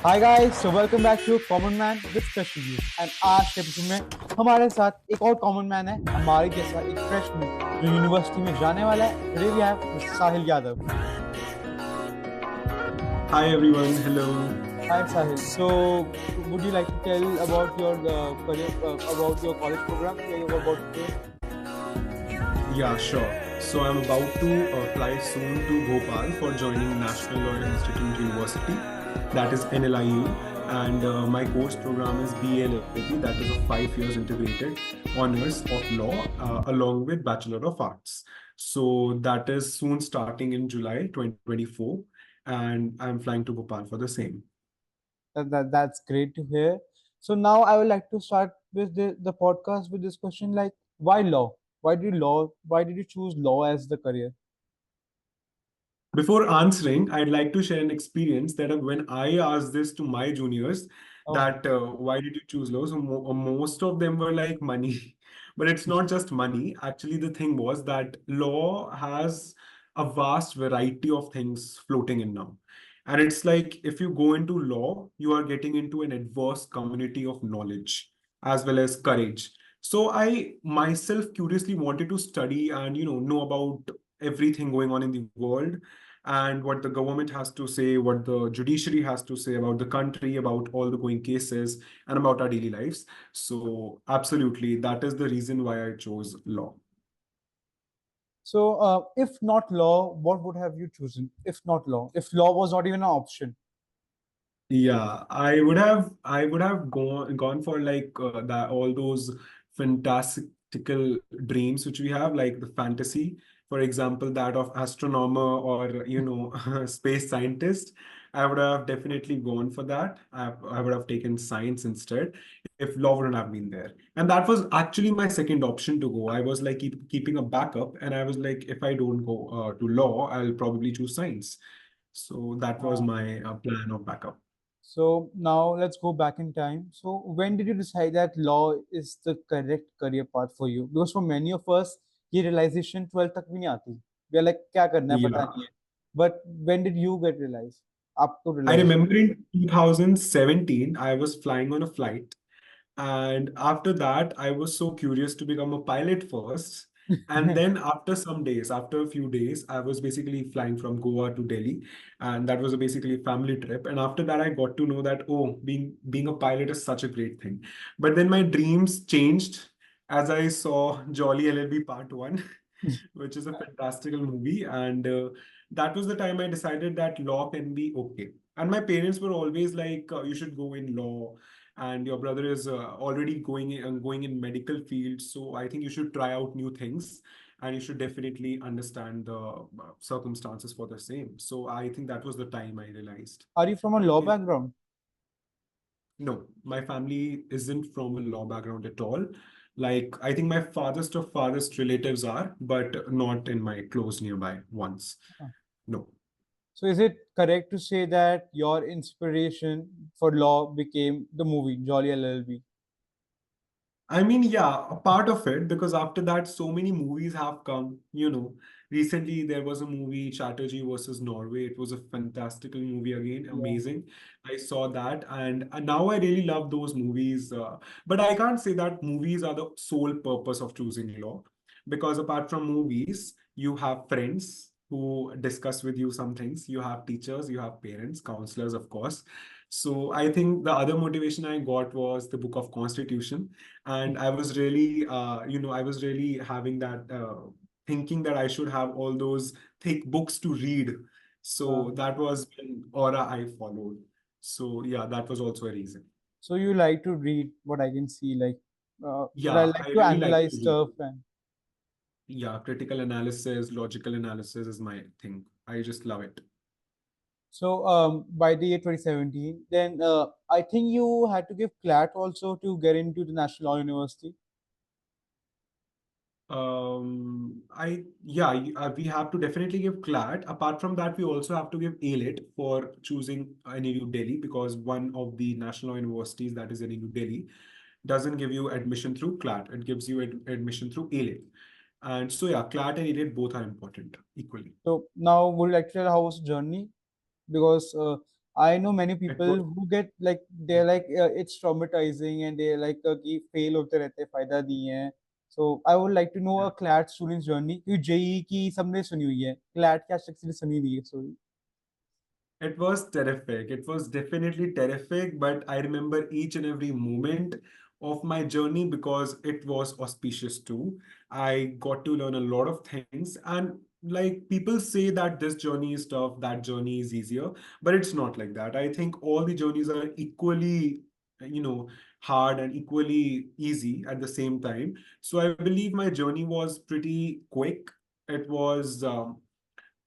Hi guys, so welcome back to common man with special view. And आज के episode में हमारे साथ एक और कॉमन मैन है, हमारे जैसा एक फ्रेशमैन जो यूनिवर्सिटी में जाने वाला है। Today we have mister Sahil Yadav. Hi everyone, hello. Hi Sahil, so would you like to tell about your career, about your college program where you were about to take? Yeah, sure. So I'm about to apply soon to Bhopal for joining National Law Institute University, that is NLIU, and my course program is BLLB, that is a 5 years integrated honors of law along with Bachelor of Arts. So that is soon starting in July 2024, and I'm flying to Bhopal for the same. That's great to hear. So now I would like to start with the podcast with this question, like, why law? Why did you choose law as the career? Before answering, I'd like to share an experience that when I asked this to my juniors, Oh, that why did you choose law? So most of them were like money, but it's not just money. Actually, the thing was that law has a vast variety of things floating in now. And it's like if you go into law, you are getting into an adverse community of knowledge as well as courage. So I myself curiously wanted to study and know about everything going on in the world and what the government has to say, what the judiciary has to say about the country, about all the going cases, and about our daily lives. So, absolutely, that is the reason why I chose law. so if not law, what would have you chosen? If not law, if law was not even an option. Yeah, I would have gone for like that all those fantastical dreams which we have, like the fantasy, for example, that of astronomer or space scientist. I would have definitely gone for that. I would have taken science instead if law wouldn't have been there. And that was actually my second option to go. I was like keeping a backup, and I was like, if I don't go to law, I'll probably choose science. So that was Uh, my plan of backup. so now let's go back in time. So when did you decide that law is the correct career path for you? Because for many of us, ये realization 12 तक भी नहीं आती. We are like, क्या करना है पता नहीं Yeah. है. But when did you get realized? आपको I realization. remember in 2017, I was flying on a flight. And after that, I was so curious to become a pilot first. And then after some days, after a few days, I was basically flying from Goa to Delhi. And that was basically a family trip. And after that, I got to know that, oh, being a pilot is such a great thing. But then my dreams changed as I saw Jolly LLB Part 1, which is a fantastical movie. And that was the time I decided that law can be okay. And my parents were always like, you should go in law, and your brother is already going in medical field. So I think you should try out new things, and you should definitely understand the circumstances for the same. So I think that was the time I realized. Are you from a law And background? no, my family isn't from a law background at all. Like, I think my farthest of farthest relatives are, but not in my close nearby ones. Uh, No. So is it correct to say that your inspiration for law became the movie Jolly LLB? I mean, yeah, a part of it, because after that, so many movies have come. Recently there was a movie, Chatterjee versus Norway. It was a fantastical movie again, Yeah. amazing. I saw that, and now I really love those movies. But I can't say that movies are the sole purpose of choosing law, because apart from movies, you have friends who discuss with you some things. You have teachers, you have parents, counselors, of course. So I think the other motivation I got was the Book of Constitution, and I was really I was really having that thinking that I should have all those thick books to read. Uh, So that was an aura I followed. So yeah, that was also a reason. so you like to read what I can see, like, but I Yeah, like I to really like to analyze read. stuff. And Yeah, critical analysis, logical analysis is my thing. I just love it. so by the year 2017, then I think you had to give CLAT also to get into the National Law University. We have to definitely give CLAT. Apart from that, we also have to give ALET for choosing NLU Delhi, because one of the national universities, that is NLU Delhi, doesn't give you admission through CLAT. It gives you admission through ALET. And so yeah, CLAT and ALET both are important equally. So now would you like to tell how was the journey? Because I know many It people was who get like they're like it's traumatizing and they're like कि fail होते रहते हैं फायदा नहीं है. So I would like to know yeah. a CLAT student's journey क्योंकि JEE की सबने सुनी हुई है. CLAT क्या शख्स ने सुनी नहीं है story. It was terrific. It was definitely terrific, but I remember each and every moment of my journey because it was auspicious too. I got to learn a lot of things, and like people say that this journey is tough, that journey is easier, but it's not like that. I think all the journeys are equally, you know, hard and equally easy at the same time. So I believe my journey was pretty quick. It was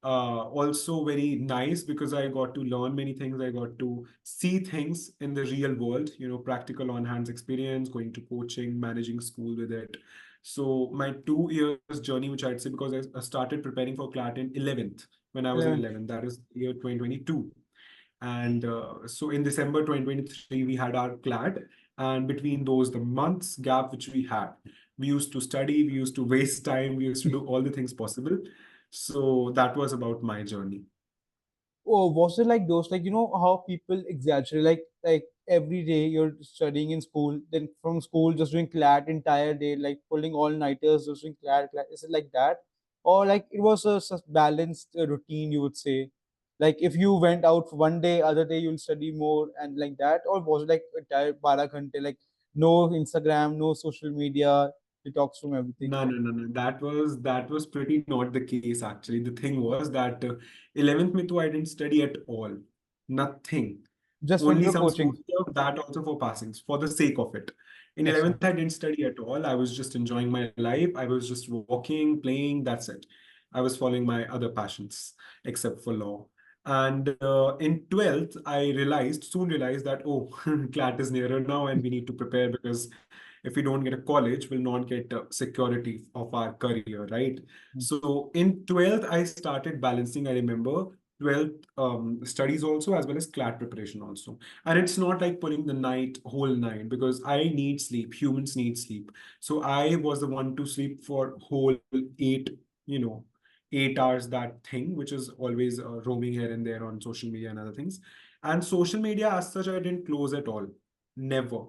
also very nice because I got to learn many things. I got to see things in the real world, practical on hands experience, going to coaching, managing school with it. So my 2 years journey, which I'd say, because I started preparing for CLAT in 11th when I was in 11. 11th, that is year 2022. And so in December 2023, we had our CLAT. And between those, the months gap which we had, we used to study, we used to waste time, we used to do all the things possible. So that was about my journey. Oh, was it like those, like, how people exaggerate, like every day you're studying in school, then from school just doing CLAT entire day, like pulling all-nighters, just doing CLAT. Is it like that? Or like it was a balanced routine, you would say? Like if you went out for one day, other day you'll study more and like that? Or was it like entire 12 ghante, like no Instagram, no social media, detox from everything? No, no, no, no. That was pretty not the case actually. The thing was that 11th mein to I didn't study at all. Nothing. Just went Only for some small coaching. stuff, that also for passings, for the sake of it. In Yes, sir. 11th, I didn't study at all. I was just enjoying my life. I was just walking, playing, that's it. I was following my other passions, except for law. And in 12th, soon realized that, oh, CLAT is nearer now and we need to prepare because if we don't get a college, we'll not get security of our career, right? So in 12th, I started balancing, I remember, 12th studies also as well as CLAT preparation also. And it's not like putting the whole night, because I need sleep. Humans need sleep. So I was the one to sleep for whole 8 hours, that thing, which is always roaming here and there on social media and other things. And social media as such, I didn't close at all. Never.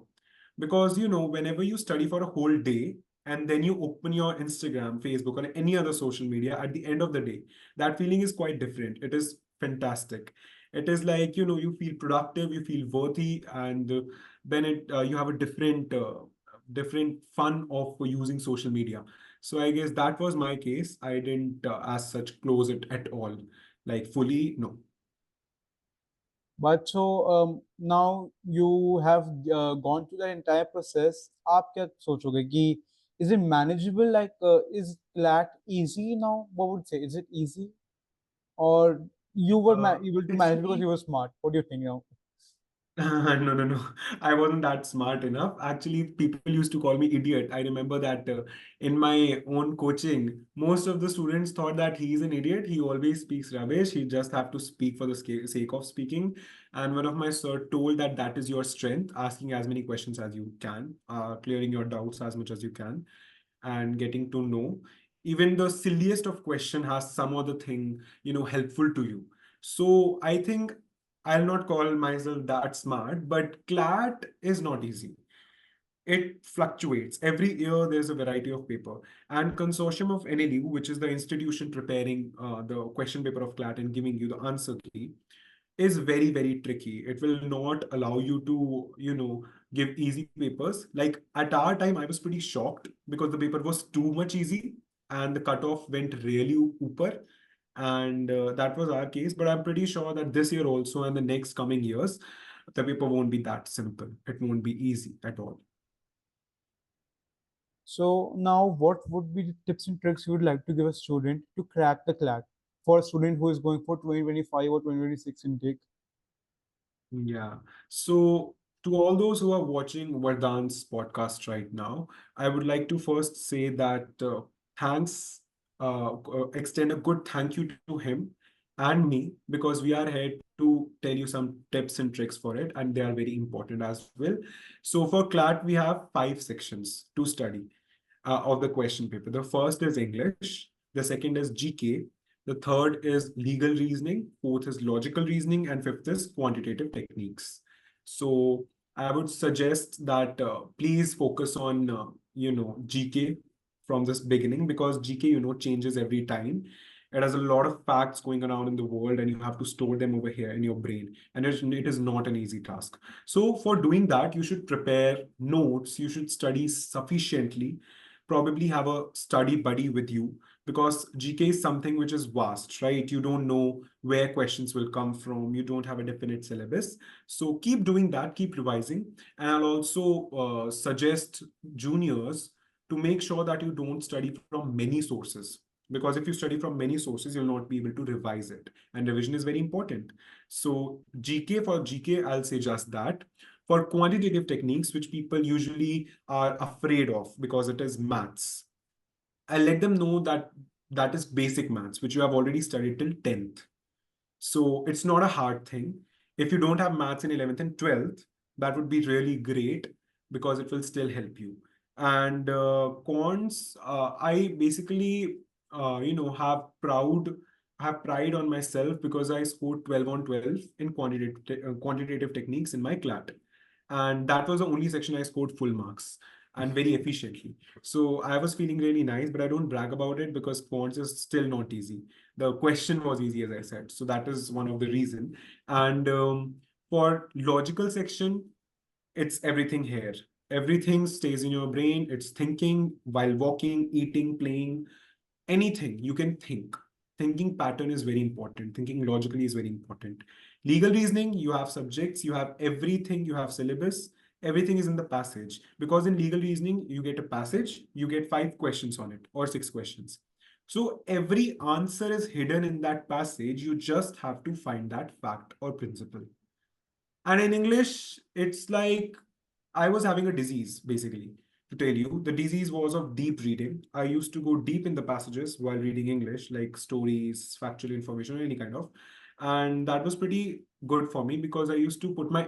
Because, whenever you study for a whole day and then you open your Instagram, Facebook, or any other social media at the end of the day, that feeling is quite different. It is fantastic. It is like, you feel productive, you feel worthy, and then you have a different fun of using social media. So I guess that was my case. I didn't as such close it at all, like fully, no. But so now you have gone through that entire process. आप क्या सोचोगे कि is it manageable? Like, is CLAT easy now? What would you say? Is it easy, or you were able to manage because Actually, you were smart? What do you think now? No, no, no. I wasn't that smart enough. Actually, people used to call me idiot. I remember that in my own coaching, most of the students thought that he's an idiot. He always speaks rubbish. He just have to speak for the sake of speaking. And one of my sir told that that is your strength, asking as many questions as you can, clearing your doubts as much as you can, and getting to know. Even the silliest of question has some other thing, helpful to you. So I think I'll not call myself that smart, but CLAT is not easy. It fluctuates. Every year there's a variety of paper. And consortium of NLU, which is the institution preparing the question paper of CLAT and giving you the answer key, is very, very tricky. It will not allow you to, give easy papers. Like at our time, I was pretty shocked because the paper was too much easy and the cutoff went really upper. And that was our case. But I'm pretty sure that this year also and the next coming years, the paper won't be that simple. It won't be easy at all. So now, what would be the tips and tricks you would like to give a student to crack the CLAT for a student who is going for 2025 or 2026 intake? Yeah. So, to all those who are watching Vardhan's podcast right now, I would like to first say that thanks, extend a good thank you to him and me, because we are here to tell you some tips and tricks for it, and they are very important as well. So, for CLAT, we have 5 sections to study of the question paper. The first is English, the second is GK, The third is legal reasoning, fourth is logical reasoning, and fifth is quantitative techniques. So I would suggest that please focus on GK from this beginning, because GK changes every time. It has a lot of facts going around in the world, and you have to store them over here in your brain, and it is not an easy task. So for doing that, you should prepare notes, you should study sufficiently, probably have a study buddy with you, because GK is something which is vast, right? You don't know where questions will come from. You don't have a definite syllabus. So keep doing that, keep revising. And I'll also suggest juniors to make sure that you don't study from many sources. Because if you study from many sources, you'll not be able to revise it. And revision is very important. So for GK, I'll say just that. For quantitative techniques, which people usually are afraid of because it is maths, I let them know that that is basic maths, which you have already studied till 10th. So it's not a hard thing. If you don't have maths in 11th and 12th, that would be really great, because it will still help you. And cons, I basically, have pride on myself because I scored 12 on 12 in quantitative techniques in my CLAT. And that was the only section I scored full marks and very efficiently. So I was feeling really nice, but I don't brag about it because quants is still not easy. The question was easy, as I said. So that is one of the reason. And for logical section, it's everything here. Everything stays in your brain. It's thinking while walking, eating, playing, anything you can think. Thinking pattern is very important. Thinking logically is very important. Legal reasoning, you have subjects, you have everything, you have syllabus, everything is in the passage. Because in legal reasoning, you get a passage, you get 5 questions on it or 6 questions. So every answer is hidden in that passage. You just have to find that fact or principle. And in English, it's like I was having a disease, basically, to tell you. The disease was of deep reading. I used to go deep in the passages while reading English, like stories, factual information, or any kind of. And that was pretty good for me because I used to put my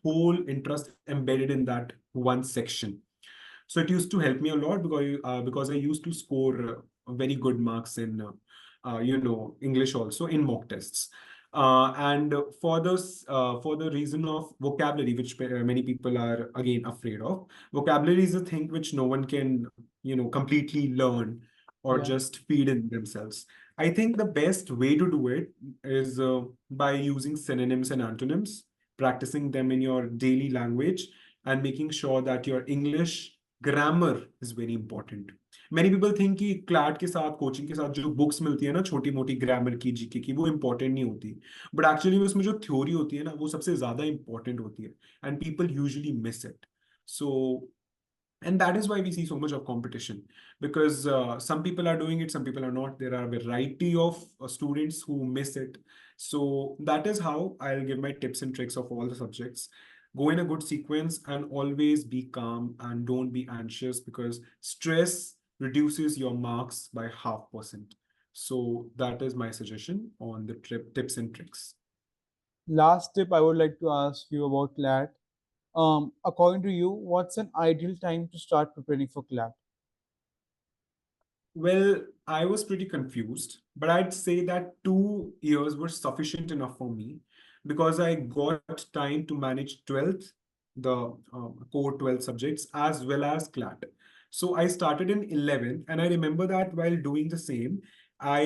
whole interest embedded in that one section. So it used to help me a lot because I used to score very good marks in English also in mock tests. And for the reason of vocabulary, which many people are again afraid of, vocabulary is a thing which no one can completely learn or Yeah. just feed in themselves. I think the best way to do it is by using synonyms and antonyms, practicing them in your daily language, and making sure that your English grammar is very important. Many people think कि CLAT के साथ coaching के साथ जो books मिलती है ना छोटी मोटी ग्रामर की जीके की वो इंपॉर्टेंट नहीं होती, बट एक्चुअली उसमें जो थ्योरी होती है ना वो सबसे ज्यादा इंपॉर्टेंट होती है, and people usually miss it. So and that is why we see so much of competition, because some people are doing it, some people are not. There are a variety of students who miss it. So that is how I'll give my tips and tricks of all the subjects. Go in a good sequence and always be calm and don't be anxious, because stress reduces your marks by 0.5%. So that is my suggestion on the tips and tricks. Last tip I would like to ask you about CLAT. According to you, what's an ideal time to start preparing for CLAT? Well, I was pretty confused, but I'd say that 2 years were sufficient enough for me, because I got time to manage 12th, the core 12 subjects, as well as CLAT. So I started in 11th, and I remember that while doing the same, I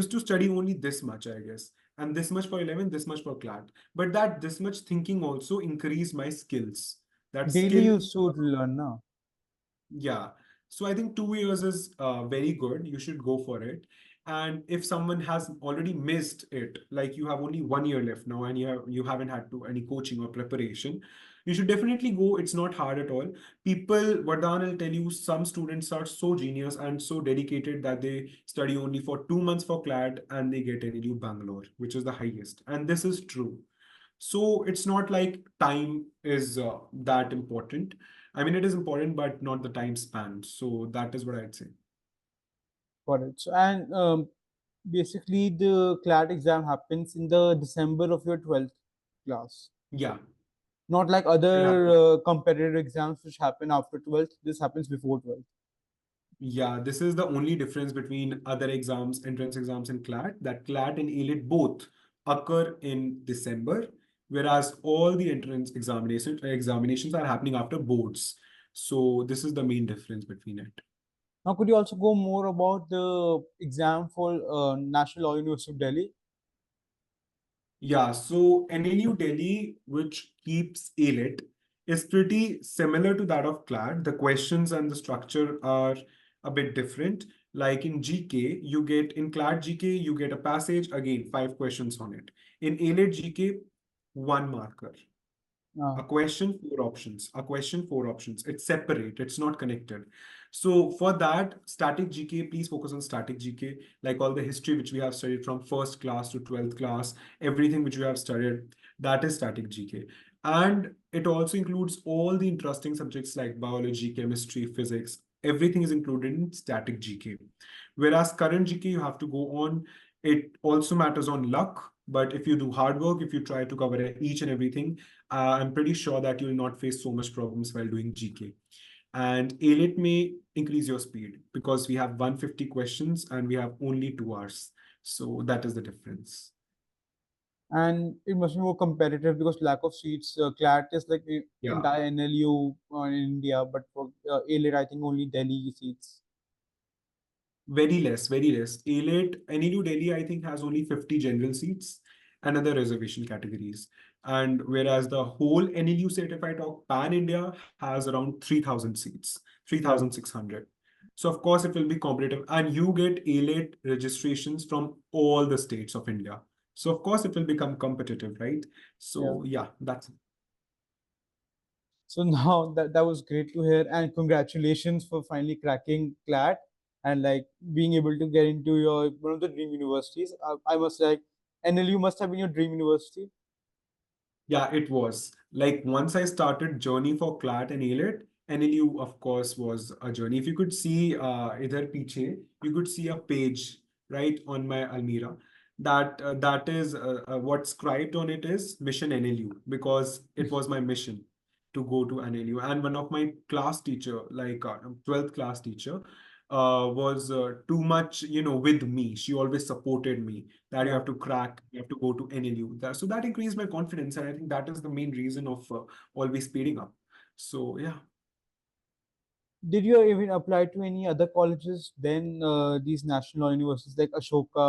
used to study only this much, I guess, and this much for 11th, this much for CLAT. But that this much thinking also increased my skills. That Daily skill you should learn now. yeah. So I think 2 years is very good. You should go for it. And if someone has already missed it, like you have only 1 year left now and you haven't had to any coaching or preparation, you should definitely go. It's not hard at all. People, Vardhan will tell you, some students are so genius and so dedicated that they study only for 2 months for CLAT and they get NLU Bangalore, which is the highest. And this is true. So it's not like time is that important. I mean, it is important, but not the time span. So that is what I'd say. Got it. So, and basically, the CLAT exam happens in the December of your 12th class. Yeah, Not like it other happens. competitive exams which happen after 12th. This happens before 12th. Yeah, this is the only difference between other exams, entrance exams and CLAT, that CLAT and ALET both occur in December, whereas all the entrance examinations are happening after boards. So this is the main difference between it. Now, could you also go more about the exam for National Law University of Delhi? Yeah, so NLU Delhi, which keeps ALET, is pretty similar to that of CLAT. The questions and the structure are a bit different. Like in GK, you get in CLAT GK, you get a passage, again, 5 questions on it. In ALET GK, one marker. Uh, A question, 4 options. A question, 4 options. It's separate, it's not connected. So for that, static GK, please focus on static GK, like all the history which we have studied from first class to 12th class, everything which we have studied, that is static GK. And it also includes all the interesting subjects like biology, chemistry, physics. Everything is included in static GK. Whereas current GK, you have to go on. It also matters on luck. But if you do hard work, if you try to cover each and everything, I'm pretty sure that you'll not face so much problems while doing GK. And ALET may increase your speed because we have 150 questions and we have only 2 hours. So that is the difference. and it must be more competitive because lack of seats. CLAT is like the Yeah. entire NLU in India, but for ALET, I think only Delhi seats. Very less, very less. ALET, NLU Delhi, I think, has only 50 general seats and other reservation categories. And whereas the whole NLU set, if I talk pan India, has around 3,000 seats, Yeah. 3,600. So, of course, it will be competitive. And you get ALET registrations from all the states of India. So, of course, it will become competitive, right? Yeah. So, yeah, that's So now that was great to hear, and congratulations for finally cracking CLAT and like being able to get into your one of the dream universities. I must say, like, NLU must have been your dream university. Yeah, it was. Like once I started journey for CLAT and ALET, NLU, of course, was a journey. If you could see either piche, you could see a page right on my Almira. That is what's scribed on it is Mission NLU because it was my mission to go to NLU. And one of my class teacher, like 12th class teacher, was too much, with me. She always supported me that you Yeah. have to crack, you have to go to NLU. So that increased my confidence, and I think that is the main reason of always speeding up. So yeah, Did you even apply to any other colleges than these national universities like Ashoka,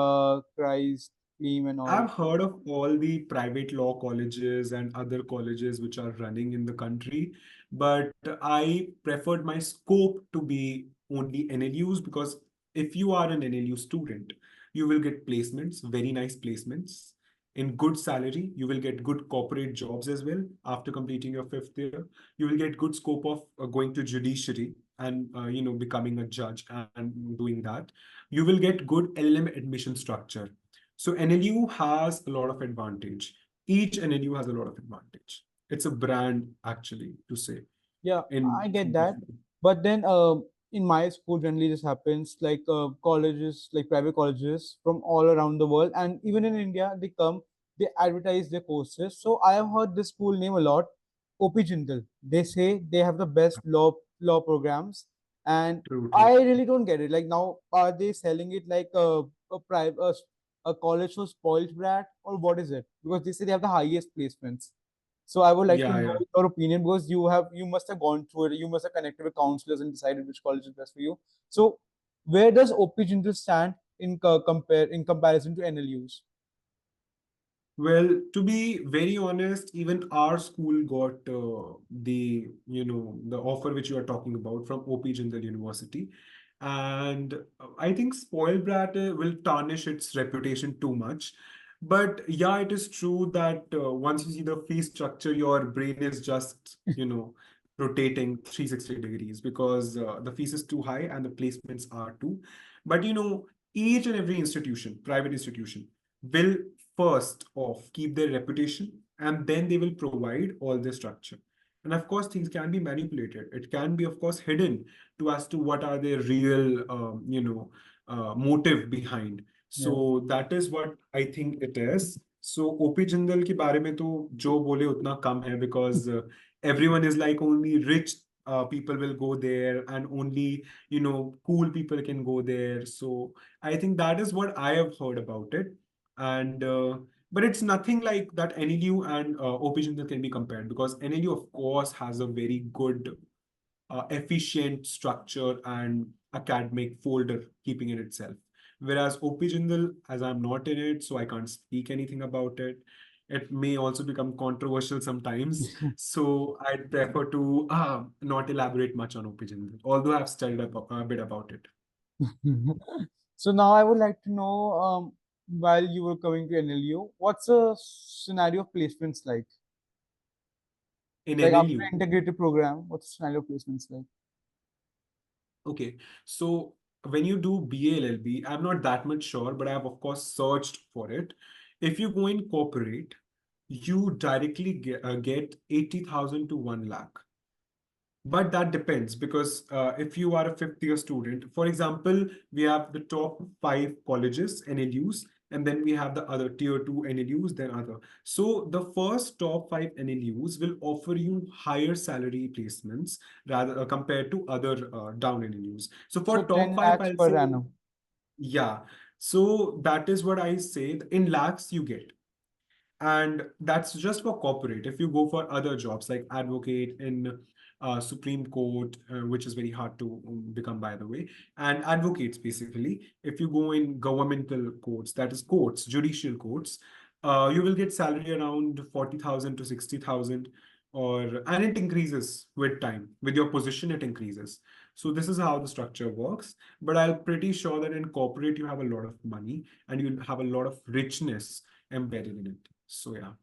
Christ, Cleam, and all? I've heard of all the private law colleges and other colleges which are running in the country, but I preferred my scope to be only NLUs because if you are an NLU student, you will get placements, very nice placements in good salary. You will get good corporate jobs as well after completing your fifth year. You will get good scope of going to judiciary and becoming a judge and doing that. You will get good LM admission structure, so NLU has a lot of advantage. Each NLU has a lot of advantage. It's a brand actually to say Yeah, in I get front of that. you. But then in my school, generally this happens like colleges, like private colleges from all around the world, and even in India, they come, they advertise their courses. So I have heard this school name a lot, OP Jindal. They say they have the best law programs, and True, true. I really don't get it. Like now, are they selling it like a private a college for spoiled brat, or what is it? Because they say they have the highest placements. So I would like to Yeah, know yeah. your opinion because you must have gone through it. You must have connected with counselors and decided which college is best for you. So where does OP Jindal stand in comparison to NLUs? Well, to be very honest, even our school got the offer which you are talking about from OP Jindal University. And I think spoiled brat will tarnish its reputation too much. But yeah, it is true that once you see the fee structure, your brain is just, rotating 360 degrees because the fees is too high and the placements are too. But each and every institution, private institution, will first off keep their reputation and then they will provide all the structure. And of course things can be manipulated, it can be of course hidden to as to what are their real motive behind. Yeah. So that is what I think it is. So OP Jindal के बारे में तो जो बोले उतना कम है because everyone is like only rich people will go there, and only, cool people can go there. So I think that is what I have heard about it. And but it's nothing like that NLU and OP Jindal can be compared, because NLU, of course, has a very good efficient structure and academic folder keeping it itself. Whereas OP Jindal, as I'm not in it, so I can't speak anything about it. It may also become controversial sometimes. So I'd prefer to not elaborate much on OP Jindal, although I've studied a bit about it. So now I would like to know, while you were coming to NLU, what's a scenario of placements like? In Like after NLU, integrated program, what's the scenario of placements like? okay, so when you do BALLB, I'm not that much sure, but I have of course searched for it. If you go in corporate, you directly get 80,000 to 1 lakh. But that depends, because if you are a fifth year student, for example, we have the top five colleges, NLUs, and then we have the other tier two NLUs, then other. So the first top five NLUs will offer you higher salary placements rather compared to other down NLUs. So So for top 10 five, lakhs I'll per say, annum. yeah. So that is what I say. In lakhs, you get. And that's just for corporate. If you go for other jobs like advocate in Supreme Court, which is very hard to become, by the way, and advocates basically, if you go in governmental courts, that is courts, judicial courts, you will get salary around 40,000 to 60,000, and it increases with time. With your position, it increases. So this is how the structure works. But I'm pretty sure that in corporate, you have a lot of money and you'll have a lot of richness embedded in it. So yeah,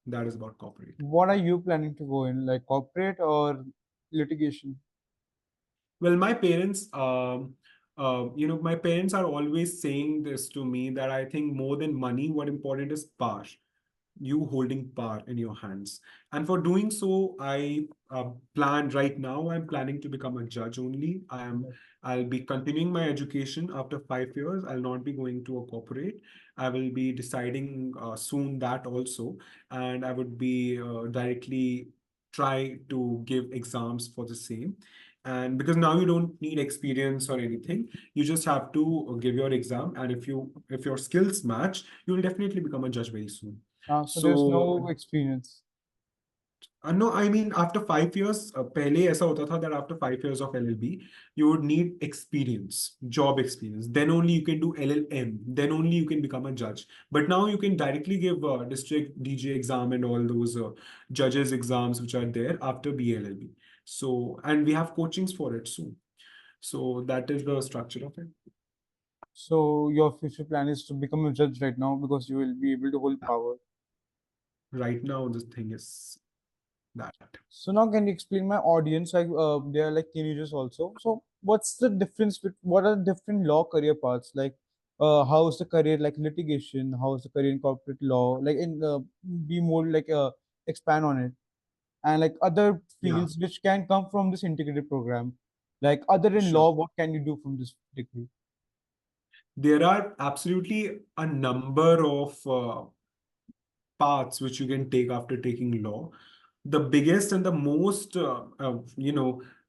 that is about corporate. What are you planning to go in, like corporate or litigation? Well, my parents, my parents are always saying this to me, that I think more than money, what important is power. You holding power in your hands. And for doing so, I plan right now, I'm planning to become a judge only. I'll be continuing my education after 5 years. I'll not be going to a corporate. I will be deciding soon that also. And I would be directly try to give exams for the same. And because now you don't need experience or anything, you just have to give your exam. And if your skills match, you will definitely become a judge very soon. So there's So no experience. no, I mean, after 5 years, पहले ऐसा होता था that after 5 years of LLB, you would need experience, job experience. Then only you can do LLM. Then only you can become a judge. But now you can directly give district DJ exam and all those judges exams which are there after BLLB. So, and we have coachings for it soon. So that is the structure of it. So your future plan is to become a judge right now because you will be able to hold power. Right now, the thing is that. So now can you explain my audience, like they are like teenagers also. So what's the difference with what are the different law career paths? Like how is the career like litigation? How is the career in corporate law? Like in be more like expand on it. And like other Yeah. fields which can come from this integrated program. Like other than Sure. law, what can you do from this degree? There are absolutely a number of paths which you can take after taking law. The biggest and the most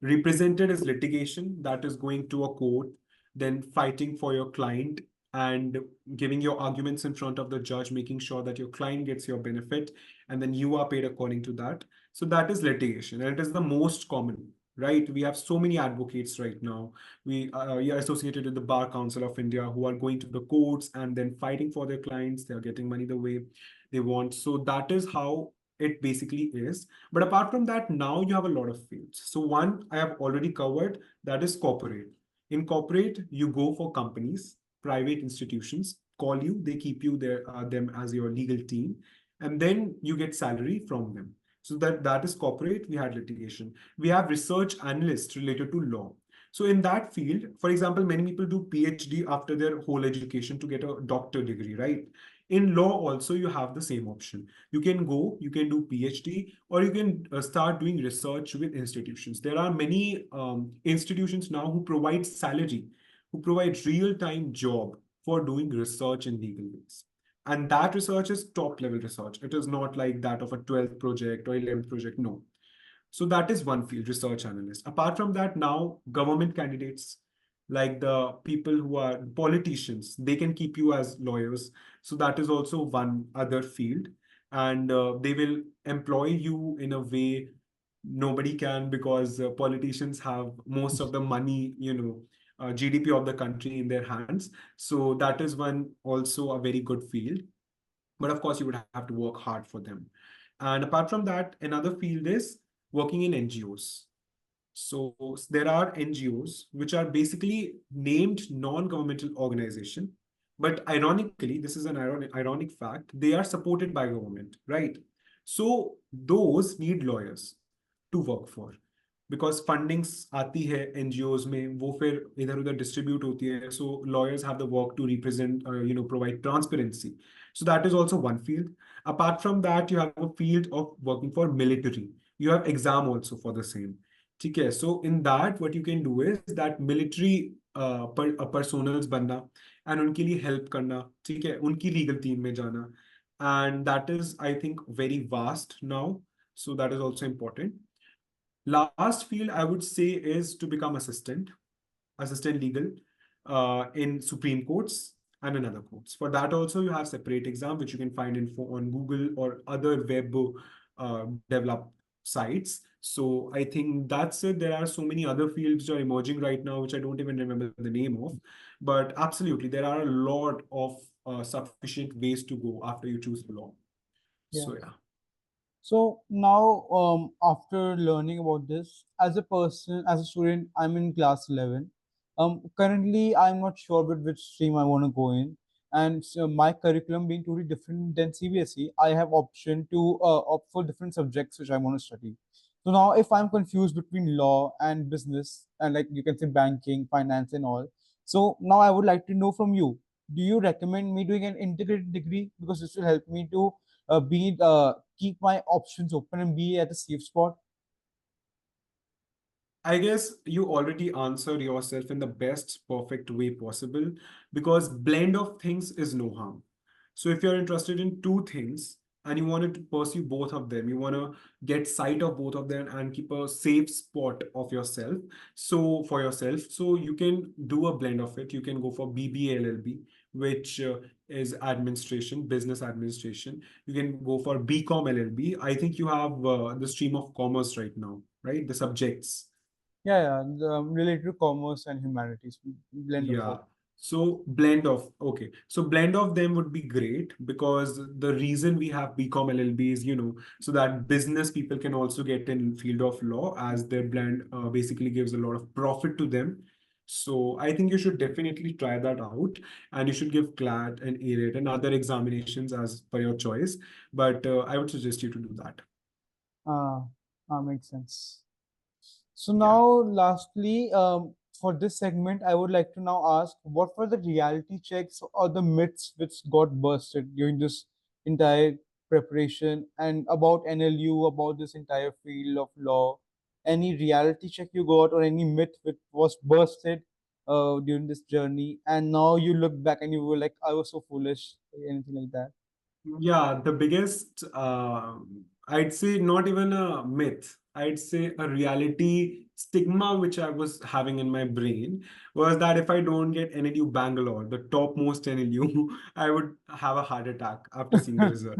represented is litigation, that is going to a court, then fighting for your client and giving your arguments in front of the judge, making sure that your client gets your benefit, and then you are paid according to that. So that is litigation, and it is the most common, right? We have so many advocates right now. We are associated with the Bar Council of India, who are going to the courts and then fighting for their clients. They are getting money the way they want. So that is how it basically is. But apart from that, now you have a lot of fields. So one I have already covered, that is corporate. In corporate, you go for companies, private institutions call you, they keep you there, them as your legal team, and then you get salary from them. So that is corporate. We had litigation. We have research analysts related to law. So in that field, for example, many people do PhD after their whole education to get a doctor degree, right? In law also, you have the same option. You can go, you can do PhD, or you can start doing research with institutions. There are many institutions now who provide salary, who provide real-time job for doing research in legal ways. And that research is top level research. It is not like that of a 12th project or 11th project. No. So that is one field, research analyst. Apart from that, now government candidates, like the people who are politicians, they can keep you as lawyers. So that is also one other field. And they will employ you in a way nobody can, because politicians have most of the money, GDP of the country in their hands. So that is one also a very good field. But of course, you would have to work hard for them. And apart from that, another field is working in NGOs. So there are NGOs which are basically named non-governmental organization, but ironically, this is an ironic fact, they are supported by government, right? So those need lawyers to work for, because fundings आती है NGOs में, वो फिर इधर उधर distribute होती है, so lawyers have the work to represent, provide transparency. So that is also one field. Apart from that, you have a field of working for military. You have exam also for the same. ठीक है, so in that what you can do is that military personals बनना and उनके लिए help करना, ठीक है, उनकी legal team में जाना, and that is I think very vast now, so that is also important. Last field I would say is to become assistant legal in Supreme Courts and in other courts. For that also you have separate exam which you can find info on Google or other web developed sites. So I think that's it. There are so many other fields which are emerging right now, which I don't even remember the name of. But absolutely, there are a lot of sufficient ways to go after you choose the law. Yeah. So yeah. So now, after learning about this, as a person, as a student, I'm in class 11. Currently, I'm not sure with which stream I want to go in, and so my curriculum being totally different than CBSE, I have option to opt for different subjects which I want to study. So now, if I'm confused between law and business, and like you can say banking, finance, and all, so now I would like to know from you: do you recommend me doing an integrated degree because this will help me to be keep my options open and be at a safe spot? I guess you already answered yourself in the best perfect way possible, because blend of things is no harm. So if you're interested in two things and you wanted to pursue both of them, you want to get sight of both of them and keep a safe spot of yourself. So for yourself, so you can do a blend of it. You can go for BBA LLB, which is administration, business administration. You can go for BCom LLB. I think you have the stream of commerce right now, right? The subjects. Yeah, yeah, related to commerce and humanities, blend of Yeah. both. So blend of, okay. So blend of them would be great, because the reason we have BCom LLB is, so that business people can also get in field of law, as their blend basically gives a lot of profit to them. So I think you should definitely try that out, and you should give CLAT and ARET and other examinations as per your choice. But I would suggest you to do that. Uh, Makes sense. So Yeah. now, lastly, for this segment, I would like to now ask, what were the reality checks or the myths which got busted during this entire preparation and about NLU, about this entire field of law? Any reality check you got or any myth which was busted during this journey, and now you look back and you were like, I was so foolish, anything like that? Yeah, the biggest, I'd say not even a myth, I'd say a reality stigma which I was having in my brain was that if I don't get NLU Bangalore, the topmost NLU, I would have a heart attack after seeing the result.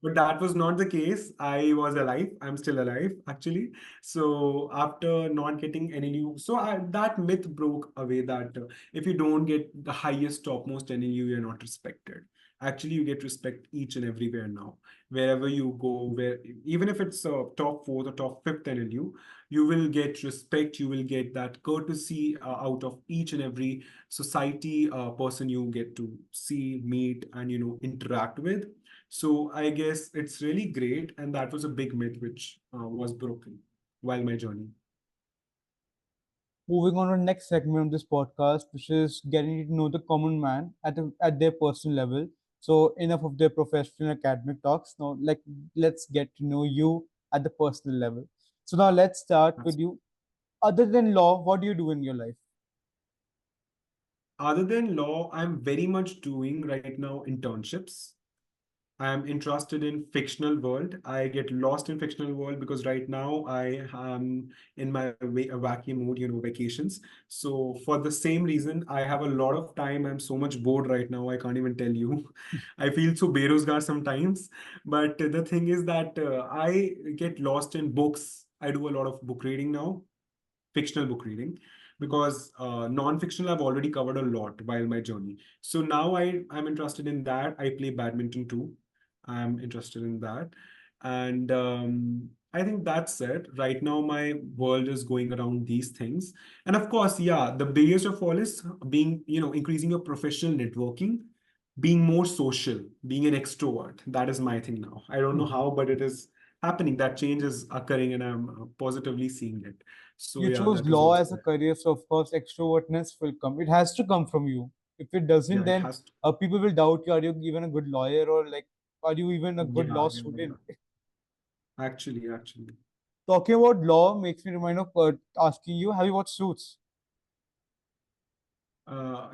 But that was not the case. I was alive. I'm still alive, actually. So after not getting NLU, so that myth broke away that if you don't get the highest, topmost NLU, you're not respected. Actually, you get respect each and everywhere now. Wherever you go, where even if it's top fourth or top fifth NLU, you will get respect. You will get that courtesy out of each and every society person you get to see, meet, and interact with. So I guess it's really great, and that was a big myth which was broken while my journey. Moving on to the next segment of this podcast, which is getting to know the common man at their personal level. So enough of their professional academic talks. Now, like let's get to know you at the personal level. So now let's start with That's- you. Other than law, what do you do in your life? Other than law, I'm very much doing right now internships. I am interested in fictional world. I get lost in fictional world because right now I am in my wacky mood, vacations. So for the same reason, I have a lot of time. I'm so much bored right now. I can't even tell you. I feel so berozgar sometimes. But the thing is that I get lost in books. I do a lot of book reading now, fictional book reading, because non-fictional I've already covered a lot while my journey. So now I'm interested in that. I play badminton too. I'm interested in that. And I think that's it. Right now, my world is going around these things. And of course, yeah, the biggest of all is being, increasing your professional networking, being more social, being an extrovert. That is my thing now. I don't know how, but it is happening. That change is occurring, and I'm positively seeing it. So You yeah, chose that is law also as a there. career, so of course extrovertness will come. It has to come from you. If it doesn't, Yeah, it then has to. people will doubt you. Are you even a good lawyer, or like, are you even a good Yeah, law yeah, yeah. student? Actually. Talking about law makes me remind of asking you, have you watched Suits?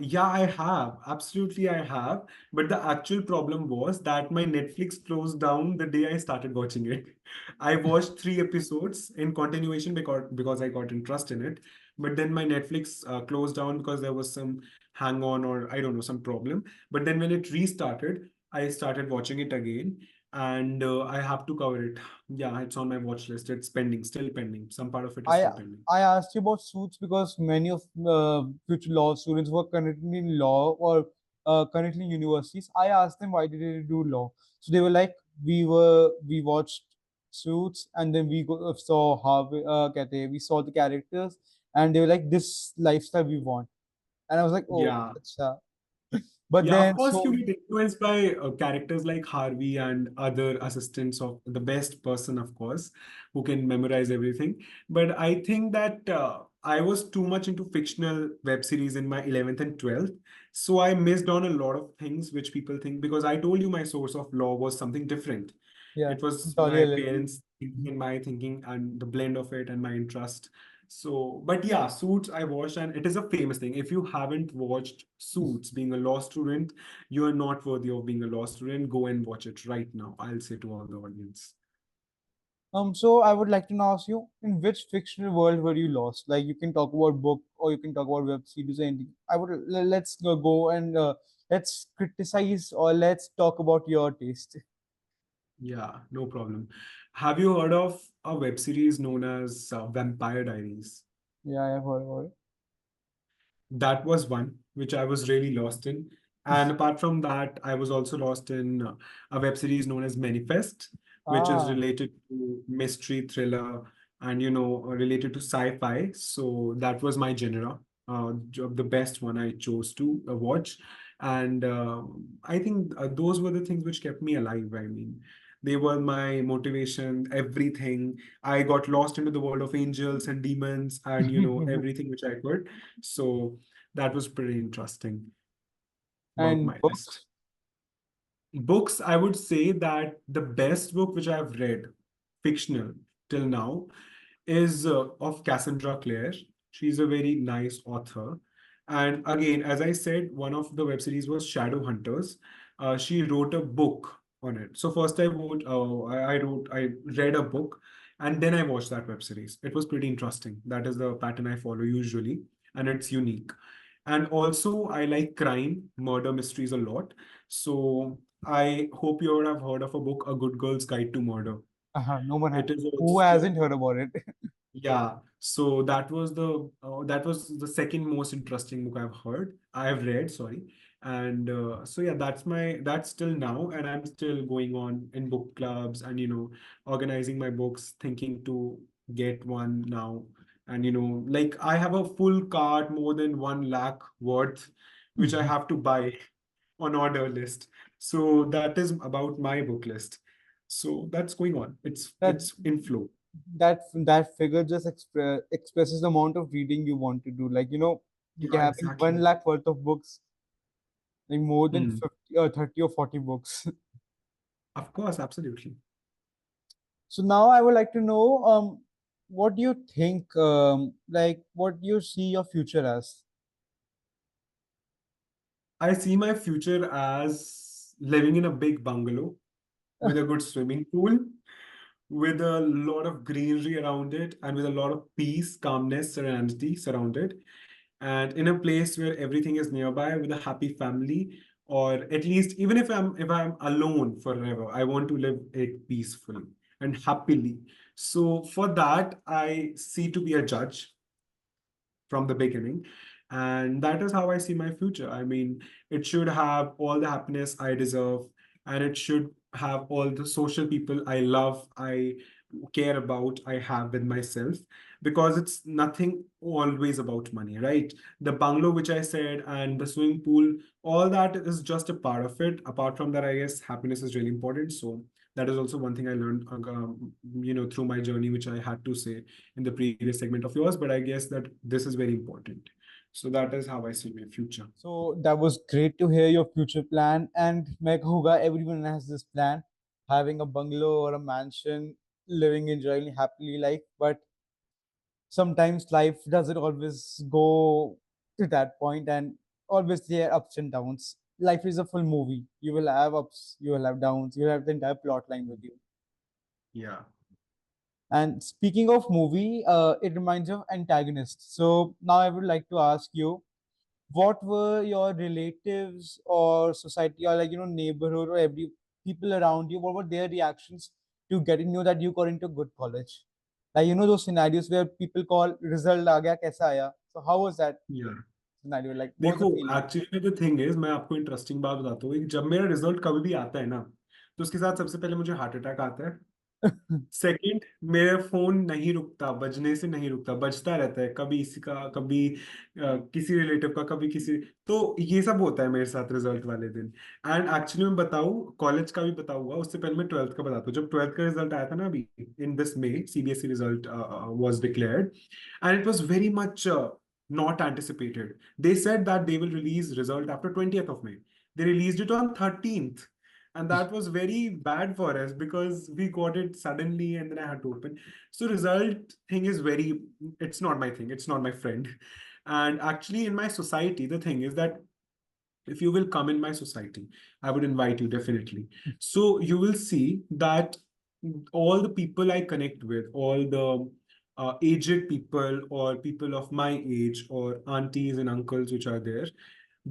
Yeah, I have. Absolutely, I have. But the actual problem was that my Netflix closed down the day I started watching it. I watched 3 episodes in continuation because I got interest in it. But then my Netflix closed down because there was some hang on, or I don't know, some problem. But then when it restarted, I started watching it again, and I have to cover it. Yeah, it's on my watch list. It's pending, still pending. Some part of it is I still pending. I asked you about Suits because many of future law students who are currently in law or currently in universities. I asked them why did they do law. So they were like, we watched Suits and then saw how we saw the characters and they were like this lifestyle we want. And I was like, oh, Yeah. acha. But Yeah, of then course, you so get influenced by characters like Harvey and other assistants of the best person, of course, who can memorize everything. But I think that I was too much into fictional web series in my 11th and 12th. So I missed on a lot of things which people think, because I told you my source of law was something different. yeah, It was Totally my LLB. parents' thinking and my thinking and the blend of it and my interest. So, but yeah, Suits I watched, and it is a famous thing. If you haven't watched Suits, being a law student, you are not worthy of being a law student. Go and watch it right now. I'll say to all the audience. So I would like to now ask you, in which fictional world were you lost? Like you can talk about book or you can talk about web series or anything. Let's go and let's criticize or let's talk about your taste. Yeah, no problem. Have you heard of a web series known as Vampire Diaries? Yeah, I have heard about it. That was one which I was really lost in. And apart from that, I was also lost in a web series known as Manifest, which is Ah, related to mystery thriller and related to sci-fi. So that was my genre, the best one I chose to watch. And I think those were the things which kept me alive. I mean, they were my motivation, everything. I got lost into the world of angels and demons and everything which I could. So that was pretty interesting about and my list. books. Books, I would say that the best book which I've read, fictional till now, is of Cassandra Clare. She's a very nice author. And again, as I said, one of the web series was Shadow Hunters. She wrote a book on it. So first I read a book, and then I watched that web series. It was pretty interesting. That is the pattern I follow usually, and it's unique. And also, I like crime, murder mysteries a lot. So I hope you would have heard of a book, A Good Girl's Guide to Murder. No one It is who also, hasn't heard about it. yeah. So that was the second most interesting book I've read, sorry. And so yeah, that's still now, and I'm still going on in book clubs and organizing my books, thinking to get one now. And like I have a full cart more than 1 lakh worth, which I have to buy on order list. So that is about my book list. So that's going on. It's that it's in flow. that figure just expresses the amount of reading you want to do. Like Yeah, having one exactly. lakh worth of books, like more than Hmm. 50 or 30 or 40 books. Of course, absolutely. So now I would like to know, what do you think, like what do you see your future as? I see my future as living in a big bungalow. with a good swimming pool, with a lot of greenery around it, and with a lot of peace, calmness, serenity surrounded, and in a place where everything is nearby, with a happy family, or at least even if I'm alone forever, I want to live it peacefully and happily. So for that, I see to be a judge from the beginning. And that is how I see my future. I mean, it should have all the happiness I deserve, and it should have all the social people I love, I care about, I have with myself, because it's nothing always about money, right? The bungalow, which I said, and the swimming pool, all that is just a part of it. Apart from that, I guess happiness is really important. So that is also one thing I learned, through my journey, which I had to say in the previous segment of yours, but I guess that this is very important. So that is how I see my future. So that was great to hear your future plan. And मैं कहूँगा everyone has this plan, having a bungalow or a mansion, living enjoying happily life. But sometimes life doesn't always go to that point, and always there are ups and downs. Life is a full movie. You will have ups, you will have downs, you will have the entire plot line with you. Yeah. And speaking of movie, it reminds me of antagonists. So now I would like to ask you, what were your relatives or society or neighborhood or every people around you? What were their reactions to getting you that you got into good college? Like those scenarios where people call result aa gaya kaisa aaya. So how was that Yeah. scenario? Like what was देखो, the feeling? Actually the thing is, मैं आपको interesting बात बताता हूँ कि जब मेरा result कभी भी आता है ना, तो उसके साथ सबसे पहले मुझे हार्ट अटैक आता है। सेकंड, मेरा फोन नहीं रुकता, बजने से नहीं रुकता, बजता रहता है, कभी इसी का, कभी किसी रिलेटिव का, कभी किसी। तो ये सब होता है मेरे साथ रिजल्ट वाले दिन। एंड एक्चुअली मैं बताऊँ, कॉलेज का भी बताऊंगा, उससे पहले मैं ट्वेल्थ का बताता हूँ। जब ट्वेल्थ का रिजल्ट आया था ना, अभी in this may, CBSE result was declared, and it was very much not anticipated. They said that they will release result after 20th of May. They released it on 13th. And that was very bad for us because we got it suddenly and then I had to open. So result thing is very, it's not my thing. It's not my friend. And actually in my society, the thing is that if you will come in my society, I would invite you definitely. So you will see that all the people I connect with, all the aged people or people of my age or aunties and uncles which are there,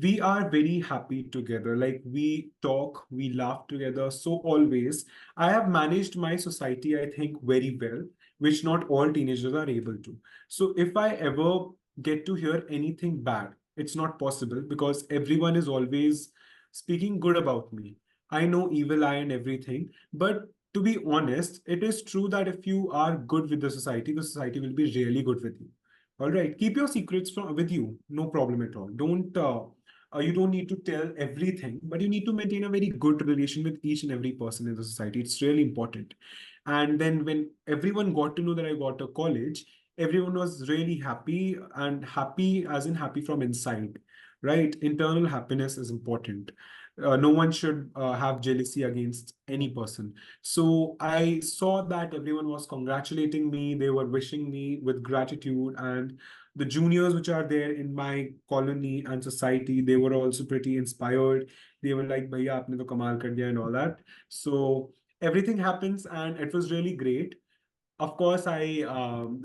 we are very happy together. Like we talk, we laugh together. So always, I have managed my society, I think, very well, which not all teenagers are able to. So if I ever get to hear anything bad, it's not possible because everyone is always speaking good about me. I know evil eye and everything, but to be honest, it is true that if you are good with the society will be really good with you. All right, keep your secrets from with you, no problem at all. Don't you don't need to tell everything, but you need to maintain a very good relation with each and every person in the society. It's really important. And then when everyone got to know that I got a college, everyone was really happy, and happy as in happy from inside, right? Internal happiness is important. No one should have jealousy against any person. So I saw that everyone was congratulating me, they were wishing me with gratitude, and the juniors which are there in my colony and society, they were also pretty inspired. They were like, Bhaiya, aapne to kamal kar diya, and all that. So everything happens, and it was really great. Of course, I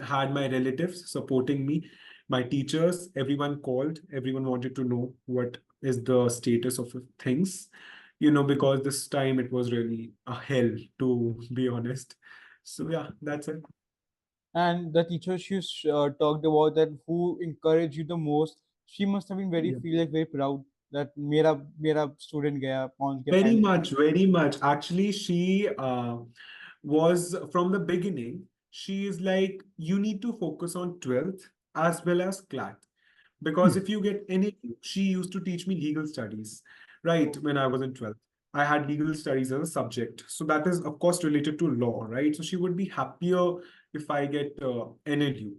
had my relatives supporting me, my teachers, everyone called, everyone wanted to know what is the status of things, because this time it was really a hell, to be honest. So, yeah, that's it. And the teacher talked about that who encouraged you the most. She must have been Yeah. feel like very proud that मेरा student गया पहुंच गया Very finally. much, very much. Actually, she was from the beginning. She is like, you need to focus on 12th as well as CLAT. Because if you get any, she used to teach me legal studies, right? When I was in 12th, I had legal studies as a subject. So that is, of course, related to law, right? So she would be happier if I get NLU.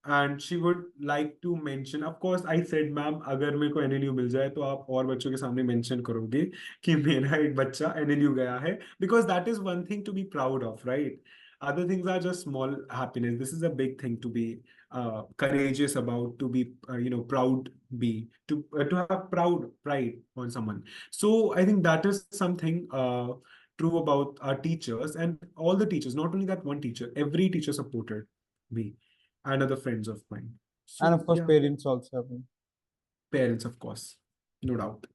And she would like to mention, of course, I said, ma'am, अगर मेरे को NLU मिल जाए तो आप और बच्चों के सामने mention करोगे कि मेरा एक बच्चा NLU गया है, because that is one thing to be proud of, right? Other things are just small happiness. This is a big thing to be courageous about, to be proud, be to have pride on someone. So I think that is something true about our teachers, and all the teachers, not only that one teacher, every teacher supported me and other friends of mine. And So of course, yeah, parents also have been. parents, of course, no doubt.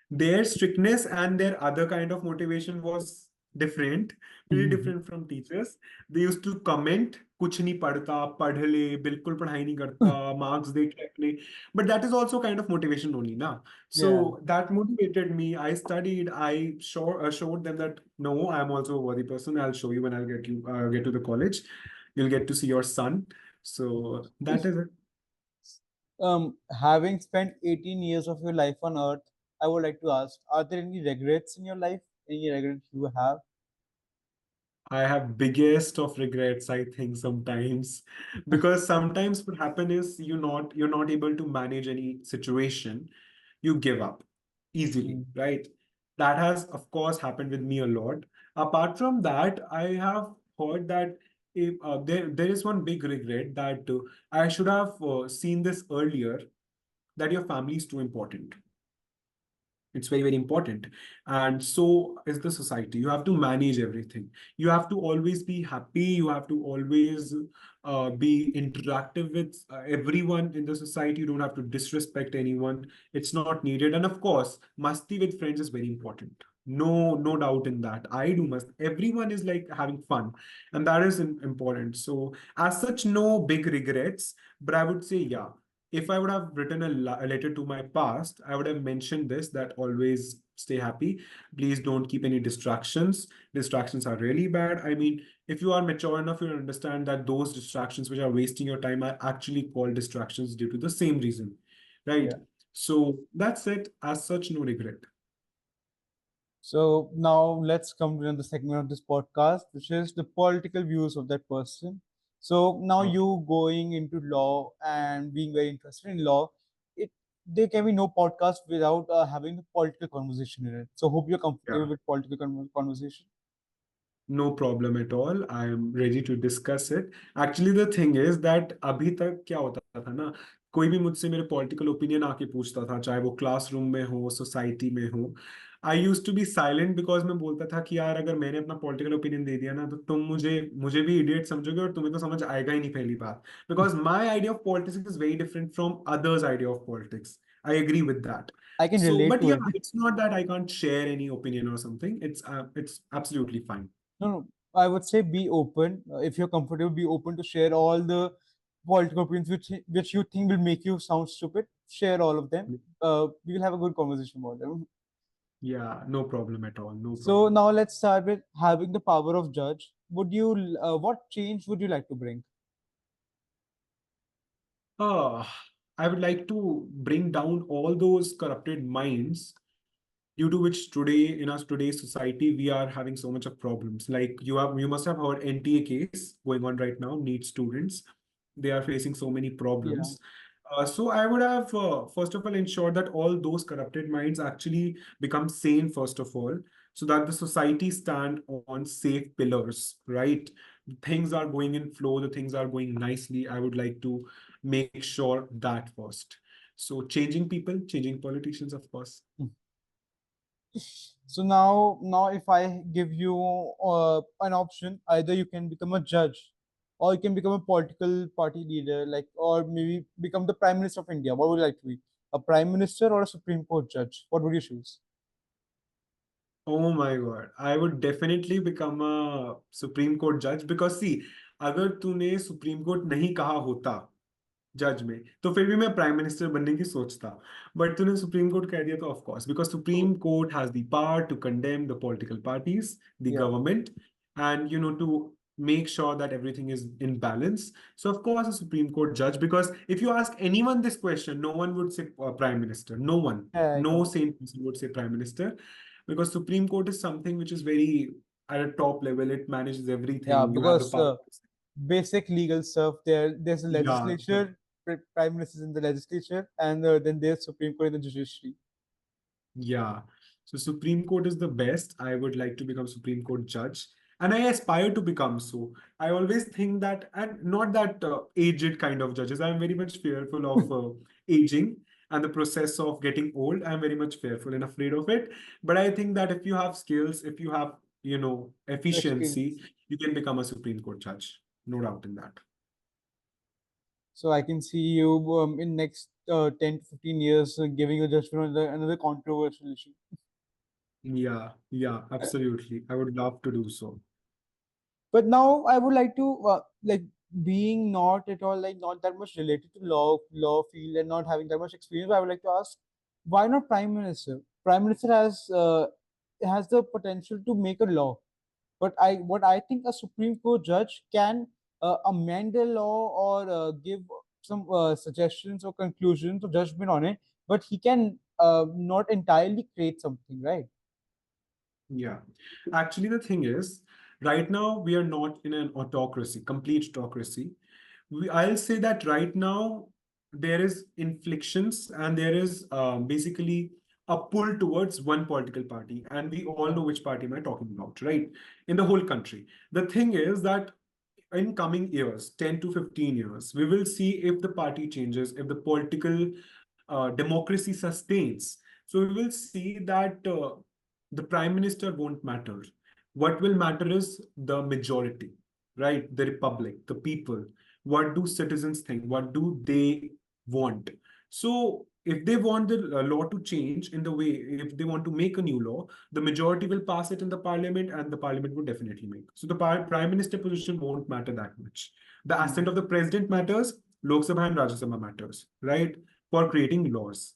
Their strictness and their other kind of motivation was different, pretty different from teachers. They used to comment, कुछ नहीं पढ़ता, पढ़ ले, बिल्कुल पढ़ाई नहीं करता, marks देख ले अपने. But that is also kind of motivation only, na. So Yeah. that motivated me. I studied. Showed them that no, I am also a worthy person. I'll show you when I'll get to the college. You'll get to see your son. So that is it. Having spent 18 years of your life on Earth, I would like to ask: are there any regrets in your life? Any regrets you have? I have biggest of regrets, I think, sometimes. Because sometimes what happen is you're not able to manage any situation, you give up easily, Mm. right? That has, of course, happened with me a lot. Apart from that, I have heard that if, there is one big regret that I should have seen this earlier, that your family is too important. It's very, very important. And so is the society. You have to manage everything. You have to always be happy. You have to always be interactive with everyone in the society. You don't have to disrespect anyone. It's not needed. And of course, masti with friends is very important. No doubt in that. I do must. Everyone is like having fun, and that is important. So, as such, no big regrets. But I would say, yeah, if I would have written a letter to my past, I would have mentioned this, that always stay happy. Please don't keep any distractions. Distractions are really bad. I mean, if you are mature enough, you'll understand that those distractions which are wasting your time are actually called distractions due to the same reason, right? Yeah. So that's it. As such, no regret. So now let's come to another segment of this podcast, which is the political views of that person. So now Okay. you going into law and being very interested in law, it there can be no podcast without having a political conversation in it. So hope you're comfortable Yeah. with political conversation. No problem at all. I am ready to discuss it. Actually, the thing is that अभी तक क्या होता था ना, कोई भी मुझसे मेरे पॉलिटिकल ओपिनियन आके पूछता था, चाहे वो क्लासरूम में हो, सोसाइटी में हो. I used to be silent, because मैं बोलता था कि यार अगर मैंने अपना पॉलिटिकल ओपिनियन दे दिया ना, तो तुम मुझे मुझे भी इडियट समझोगे और तुम्हें तो समझ आएगा ही नहीं, पहली बात. Because my idea of politics is very different from others idea of politics. I agree with that. I can So, relate but to it. yeah, it's not that I can't share any opinion or something. It's absolutely fine. No, no, I would say be open. If you're comfortable, be open to share all the political opinions which you think will make you sound stupid. Share all of them. We will have a good conversation about them. Yeah, no problem at all. No So problem. now let's start with having the power of judge. Would you, what change would you like to bring? Uh, I would like to bring down all those corrupted minds due to which today in our today's society we are having so much of problems. Like you must have heard NTA case going on right now, NEET students. They are facing so many Yeah, problems. So I would have first of all ensured that all those corrupted minds actually become sane first of all, so that the society stand on safe pillars, right? Things are going in flow, the things are going nicely. I would like to make sure that first. So changing people, changing politicians, of course. so now if I give you an option, either you can become a judge or you can become a political party leader, like, or maybe become the prime minister of India. What would you like to be? A prime minister or a Supreme Court judge? What would you choose? Oh my God. I would definitely become a Supreme Court judge because see, अगर तूने supreme court नहीं कहा होता जज में, तो फिर भी मैं प्राइम मिनिस्टर बनने की सोचता. बट तूने सुप्रीम कोर्ट कह दिया, तो of course, because supreme So, court has the power to condemn the political parties, the yeah, government, and to make sure that everything is in balance. So of course a Supreme Court judge, because if you ask anyone this question, no one would say prime minister. No one, yeah, I no can. sane person would say prime minister, because Supreme Court is something which is very at a top level. It manages Yeah, everything. You have the because power. basic legal stuff. There's a Yeah, legislature, prime minister in the legislature, and then there's Supreme Court in the judiciary. yeah. So Supreme Court is the best. I would like to become Supreme Court judge, and I aspire to become so. I always think that, and not that aged kind of judges. I'm very much fearful of aging. and the process of getting old, I'm very much fearful and afraid of it. But I think that if you have skills, if you have, efficiency, Experience. you can become a Supreme Court judge. No doubt in that. So I can see you in next 10 to 15 years giving a judgment on another controversial issue. Yeah, yeah, absolutely. I would love to do so. But now I would like to like being not at all like not that much related to law field and not having that much experience. I would like to ask, why not prime minister? Prime minister has the potential to make a law, but what I think a Supreme Court judge can amend a law or give some suggestions or conclusions or judgment on it, but he can not entirely create something, right? Yeah. Actually, the thing is, right now we are not in an autocracy, complete autocracy. I'll say that right now there is inflictions and there is basically a pull towards one political party, and we all Yeah. know which party am I talking about, right? In the whole country. The thing is that in coming years, 10 to 15 years, we will see if the party changes, if the political democracy sustains. So we will see that the prime minister won't matter. What will matter is the majority, right? The republic, the people. What do citizens think? What do they want? So if they want the law to change in the way, if they want to make a new law, the majority will pass it in the parliament and the parliament would definitely make. So the prime minister position won't matter that much. The assent Mm. of the president matters, Lok Sabha and Rajya Sabha matters, right? For creating laws.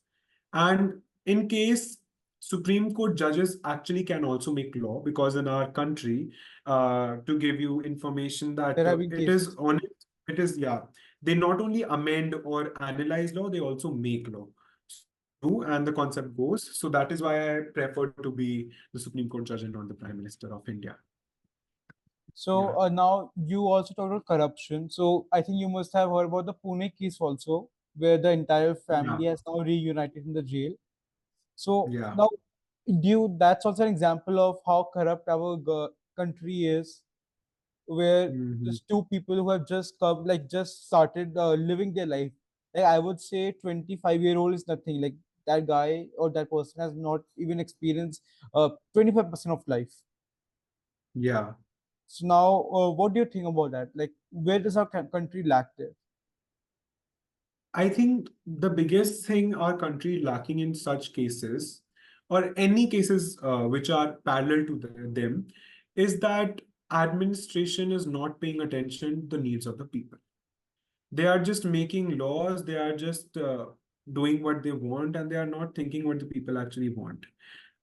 And in case Supreme Court judges actually can also make law, because in our country, to give you information that There have been it is cases. on it is, yeah, they not only amend or analyze law, they also make law. So they do, and the concept goes. So that is why I prefer to be the Supreme Court judge and not the Prime Minister of India. So Yeah, now you also talked about corruption. So I think you must have heard about the Pune case also, where the entire yeah, family has now reunited in the jail. So yeah. now, that's also an example of how corrupt our country is, where Mhm. just two people who have just come, like just started living their life. Like I would say, 25-year-old is nothing. Like that guy or that person has not even experienced 25% of life. Yeah. So now, what do you think about that? Like, where does our country lack there? I think the biggest thing our country lacking in such cases, or any cases which are parallel to them, is that administration is not paying attention to the needs of the people. They are just making laws, they are just doing what they want, and they are not thinking what the people actually want.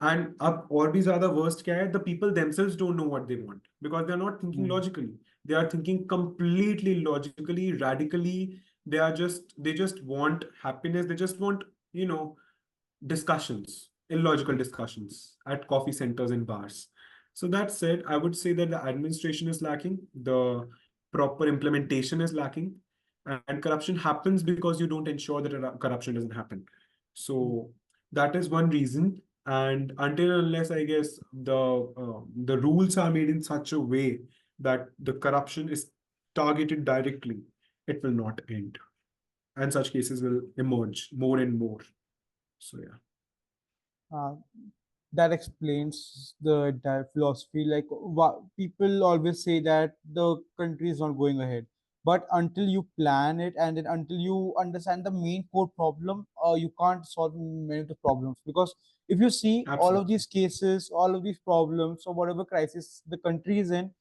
And up और भी ज़्यादा worst क्या है? The people themselves don't know what they want because they are not thinking Hmm. logically. They are thinking completely logically, radically. They just want happiness. They just want, discussions, illogical discussions at coffee centers and bars. So that said, I would say that the administration is lacking, the proper implementation is lacking, and corruption happens because you don't ensure that corruption doesn't happen. So that is one reason. And until unless I guess the rules are made in such a way that the corruption is targeted directly, it will not end, and such cases will emerge more and more. So yeah. Uh, that explains the entire philosophy. Like, people always say that the country is not going ahead, but until you plan it and then until you understand the main core problem, you can't solve many of the problems. Because if you see all of Absolutely. these cases, all of these problems, or whatever crisis the country is in,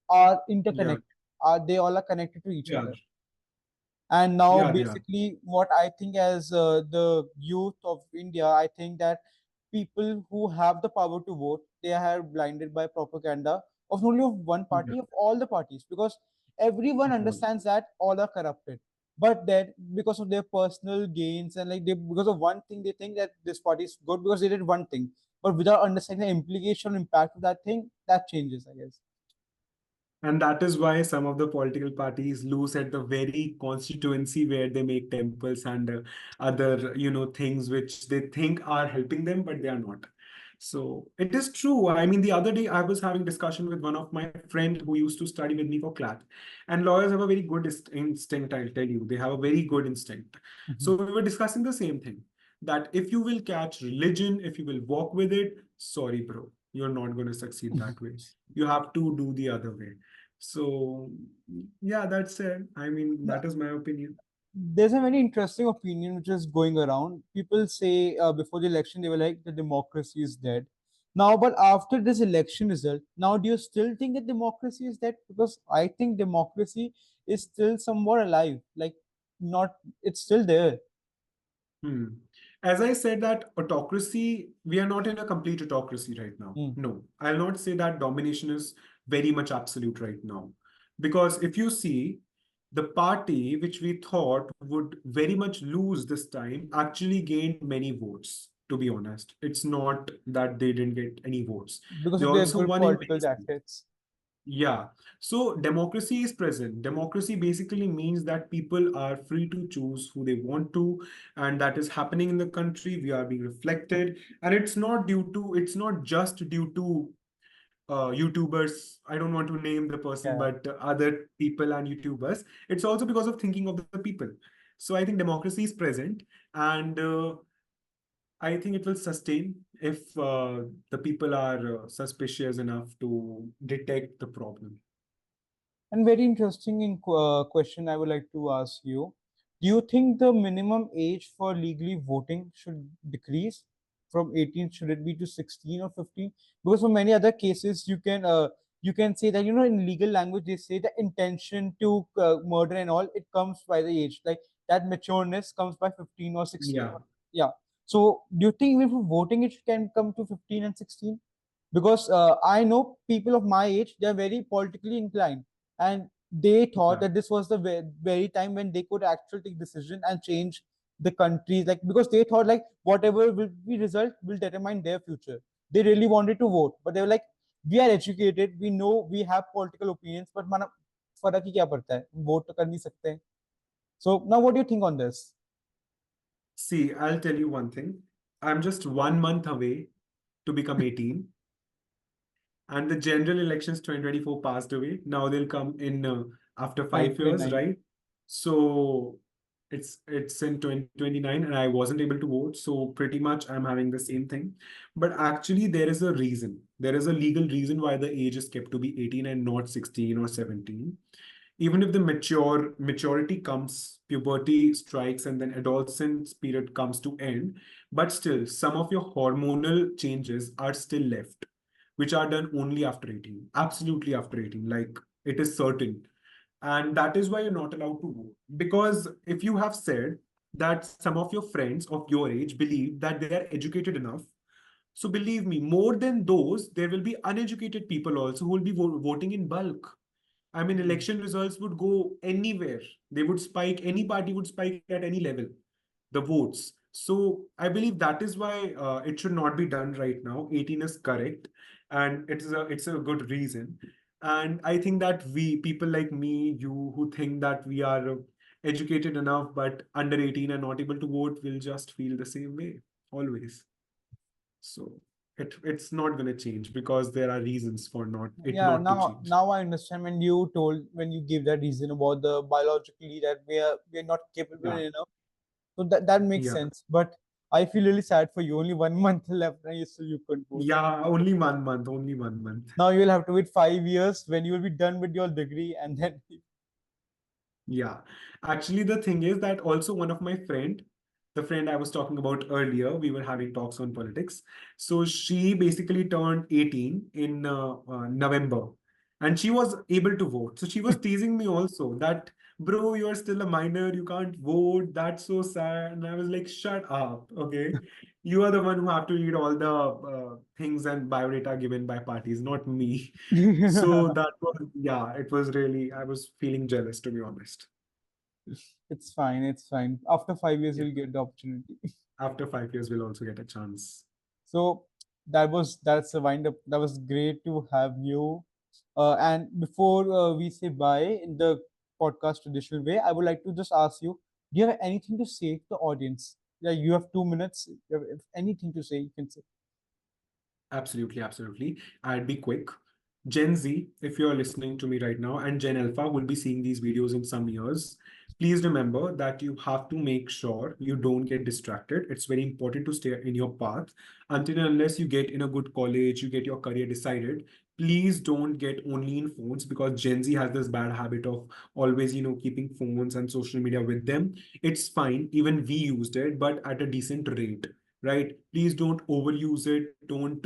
are Yeah. interconnected. Are they all are connected to each Yeah. other? And now, Yeah. They are. basically, what I think as the youth of India, I think that people who have the power to vote, they are blinded by propaganda of not only of one Yeah. party, of all the parties, because everyone All. understands that all are corrupted. But then, because of their personal gains and like because of one thing, they think that this party is good because they did one thing, but without understanding the implication, impact of that thing, that changes, I guess. And that is why some of the political parties lose at the very constituency where they make temples and other, things which they think are helping them, but they are not. So it is true. I mean, the other day I was having discussion with one of my friend who used to study with me for CLAT. And lawyers have a very good instinct, I'll tell you. They have a very good instinct. Mhm. So we were discussing the same thing. that if you will catch religion, if you will walk with it, sorry, bro, you're not going to succeed that way. You have to do the other way. So, yeah, that's it. I mean, No, that is my opinion. there's a very interesting opinion which is going around. People say before the election they were like the democracy is dead. Now, but after this election result, now do you still think that democracy is dead? Because I think democracy is still somewhat alive. Like, not, it's still there. Hmm. As I said, that autocracy, we are not in a complete autocracy right now. Hmm. No, I'll not say that domination is very much absolute right now. Because if you see, the party which we thought would very much lose this time actually gained many votes, to be honest. It's not that they didn't get any votes. Because They of their also good won in many political states. tactics. Yeah. So democracy is present. Democracy basically means that people are free to choose who they want to, and that is happening in the country. We are being reflected, and it's not just due to YouTubers. I don't want to name the person, Yeah. but other people and YouTubers. It's also because of thinking of the people. So I think democracy is present, and I think it will sustain if the people are suspicious enough to detect the problem. And very interesting question I would like to ask you. Do you think the minimum age for legally voting should decrease from 18? Should it be to 16 or 15? Because for many other cases, you can say that, in legal language they say the intention to murder and all, it comes by the age, like that matureness comes by 15 or 16. Yeah. Yeah. So do you think even for voting it can come to 15 and 16? Because I know people of my age, they are very politically inclined, and they thought Yeah. that this was the very time when they could actually take decision and change the country, like because they thought like whatever will be result will determine their future. They really wanted to vote, but they were like, we are educated, we know, we have political opinions, but mana फर्क ही क्या पड़ता है, vote तो कर नहीं सकते. So now what do you think on this? See, I'll tell you one thing. I'm just 1 month away to become 18, and the general elections 2024 passed away. Now they'll come in after 5 years, 929. right? So it's in 2029, and I wasn't able to vote. So pretty much I'm having the same thing. But actually, there is a reason. There is a legal reason why the age is kept to be 18 and not 16 or 17. Even if the maturity comes, puberty strikes, and then adolescence period comes to end, but still some of your hormonal changes are still left, which are done only after 18, absolutely after 18, like it is certain. And that is why you're not allowed to vote. Because if you have said that some of your friends of your age believe that they are educated enough, so believe me, more than those, there will be uneducated people also who will be voting in bulk. I mean, election results would go anywhere. They would spike, any party would spike at any level, the votes. So I believe that is why it should not be done right now. 18 is correct, and it's a good reason. And I think that we, people like me, you who think that we are educated enough but under 18 and not able to vote will just feel the same way always. So it's not going to change because there are reasons for Yeah, not to now change. now I understand when you give that reason about the biologically that we are not capable Yeah. enough. So that makes Yeah. sense. But I feel really sad for you. Only 1 month left, and you couldn't vote. Yeah, only 1 month, only 1 month. Now you'll have to wait 5 years when you will be done with your degree, and then Yeah. Actually, the thing is that also one of my friend, the friend I was talking about earlier, we were having talks on politics. So she basically turned 18 in November, and she was able to vote. So she was teasing me also that, bro, you are still a minor, you can't vote. That's so sad. And I was like, shut up, okay? You are the one who have to read all the things and biodata given by parties, not me. So that was, yeah, it was really, I was feeling jealous, to be honest. it's fine. It's fine. After 5 years, Yeah. you'll get the opportunity. After 5 years, we'll also get a chance. So that's a wind up. That was great to have you. And before we say bye in the podcast traditional way, I would like to just ask you: do you have anything to say to the audience? Yeah, you have 2 minutes. If anything to say, you can say. Absolutely, absolutely. I'd be quick. Gen Z, if you're listening to me right now, and Gen Alpha will be seeing these videos in some years. please remember that you have to make sure you don't get distracted. It's very important to stay in your path until and unless you get in a good college, you get your career decided. Please don't get only in phones, because Gen Z has this bad habit of always, keeping phones and social media with them. It's fine. Even we used it, but at a decent rate, right? Please don't overuse it. Don't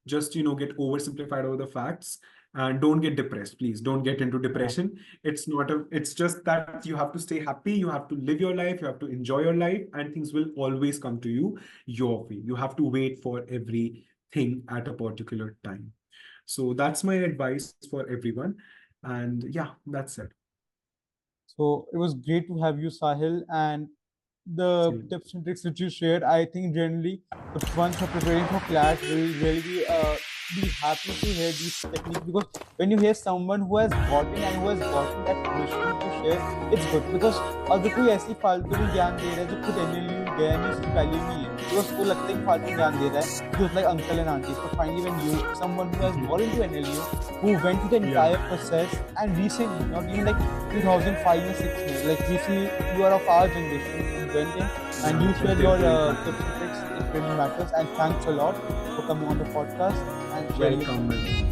just, get oversimplified over the facts, and don't get depressed. Please don't get into Yeah. depression. It's just that you have to stay happy, you have to live your life, you have to enjoy your life, and things will always come to you your way. You have to wait for everything at a particular time. So that's my advice for everyone. And yeah, that's it. So it was great to have you, Sahil, and the Same. tips and tricks which you shared. I think generally the ones who are preparing for CLAT will really be happy to hear these techniques, because when you hear someone who has gotten and who has gotten that mission to share, it's good, because अगर कोई ऐसी फालतू में ज्ञान दे रहा है जो खुद NLU गया नहीं, उसकी वैल्यू नहीं है, तो उसको लगता है कि फालतू ज्ञान दे रहा है, just like uncle and aunties. But finally, when you, someone who has gone into NLU, who went through the Yeah. entire process, and recently, not even like 2005 or 6 years, like you see, you are of our generation, you went in and you share your tips and tricks. It really matters. And thanks a lot for coming on the podcast and sharing. Welcome.